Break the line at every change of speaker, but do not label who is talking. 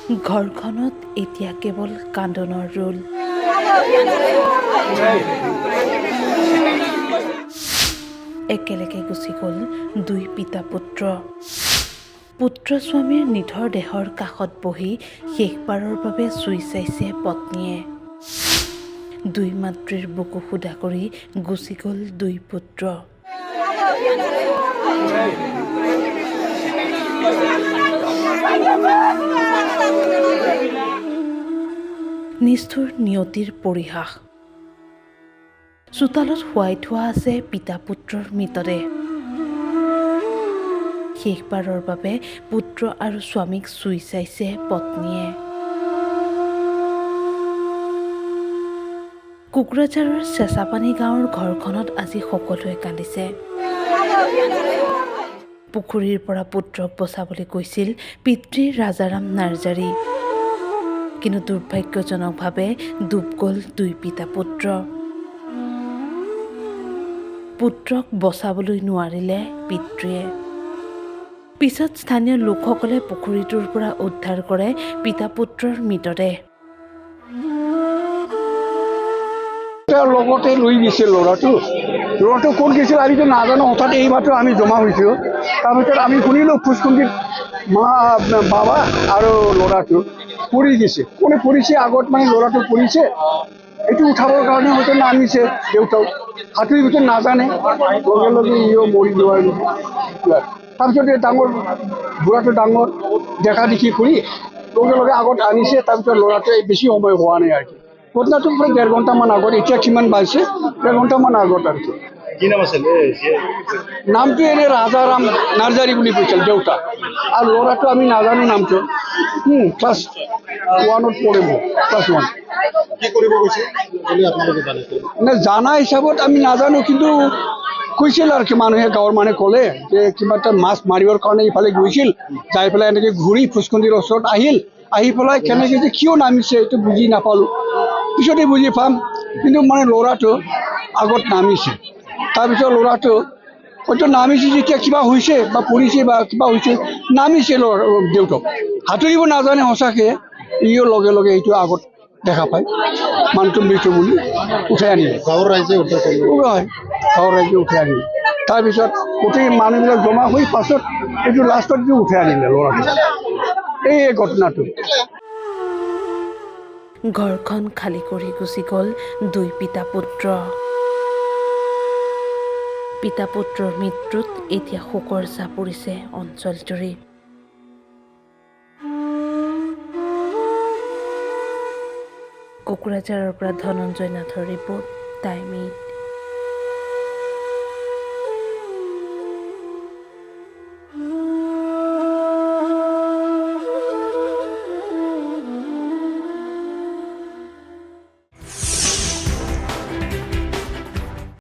ঘৰখনত এতিয়া কেৱল কান্দনৰ ৰোল। একেলগে গুচি গ'ল দুই পিতা পুত্ৰ। পুত্ৰ স্বামীৰ নিথৰ দেহৰ কাষত বহি শেষবাৰৰ বাবে চুই চাইছে পত্নীয়ে। দুই মাতৃৰ বুকু সুদা কৰি গুচি গ'ল দুই পুত্ৰ। নিষ্ঠুৰ নিয়তিৰ পৰিহাস। চোতালত শুৱাই থোৱা আছে পিতা পুত্ৰৰ মৃতদেহ। শেষবাৰৰ বাবে পুত্ৰ আৰু স্বামীক চুই চাইছে পত্নীয়ে। কোকৰাঝাৰৰ চেঁচাপানী গাঁৱৰ ঘৰখনত আজি সকলোৱে কান্দিছে। পুখুৰীৰ পৰা পুত্ৰক বচাবলৈ গৈছিল পিতৃ ৰাজাৰাম নাৰ্জাৰী। কিন্তু দুৰ্ভাগ্যজনকভাৱে ডুব গ'ল দুই পিতা পুত্ৰ। পুত্ৰক বচাবলৈ নোৱাৰিলে পিতৃয়ে। পিছত স্থানীয় লোকসকলে পুখুৰীটোৰ পৰা উদ্ধাৰ কৰে পিতা পুত্ৰৰ মৃতদেহ।
লগতে লৈ গৈছিল ল'ৰাটো ক'ত গৈছিল আমিতো নাজানো। হঠাৎ এই মাত্ৰ আমি জমা হৈছোঁ। তাৰপিছত আমি শুনিলোঁ ফুচকুণ্ডিত মা বাবা আৰু ল'ৰাটো পৰি গৈছে। কোনে পৰিছে আগত মানে ল'ৰাটো পৰিছে, এইটো উঠাবৰ কাৰণে হয়তো নামিছে দেউতাও। সাঁতুৰিব নাজানে, লগে লগে ইও মৰি যোৱাৰ। তাৰপিছত ডাঙৰ বুঢ়াটো ডাঙৰ দেখা দেখি কৰি লগে লগে আগত আনিছে। তাৰপিছত ল'ৰাটোৱে বেছি সময় হোৱা নাই আৰু কি। ঘটনাটো প্ৰায় 1.5 ঘণ্টামান আগত, এতিয়া কিমান বাজিছে 1.5 ঘণ্টামান আগত আৰু কি নাম আছিল? নামটো এনে ৰাজাৰাম নাৰ্জাৰী বুলি কৈছিল দেউতা, আৰু ল'ৰাটো আমি নাজানো নামটো। ক্লাছ 1ত পঢ়ে, ক্লাছ 1। কি কৰিব গৈছে জানা হিচাপত আমি নাজানো, কিন্তু কৈছিল আৰু কি মানুহে, গাঁৱৰ মানুহে ক'লে যে কিবা এটা মাছ মাৰিবৰ কাৰণে ইফালে গৈছিল, যাই পেলাই এনেকৈ ঘূৰি ফুচকুণ্ডিৰ ওচৰত আহিল। আহি পেলাই কেনেকৈ যে কিয় নামিছে এইটো বুজি নাপালোঁ, পিছতে বুজি পাম। কিন্তু মানে ল'ৰাটো আগত নামিছে। তাৰপিছত ল'ৰাটো হয়তো নামিছে যেতিয়া কিবা হৈছে বা পৰিছে বা কিবা হৈছে, নামিছে দেউতাক। সাঁতুৰিব নাজানে সঁচাকৈ, ইও লগে লগে এইটো আগত দেখা পায় মানুহটো মৃত্যু বুলি উঠাই আনিলে। গাঁৱৰ ৰাইজে উঠাই আনিলে। তাৰপিছত গোটেই মানুহবিলাক জমা হৈ পাছত এইটো লাষ্টত উঠাই আনিলে ল'ৰাটো। এই ঘটনাটো।
ঘৰখন খালী কৰি গুচি গ'ল দুই পিতা পুত্ৰ। পিতা পুত্ৰৰ মৃত্যুত এতিয়া শোকৰ ছাঁ পৰিছে অঞ্চলজুৰি। কোকৰাঝাৰৰ পৰা ধনঞ্জয় নাথৰ ৰিপৰ্ট, টাইম 8।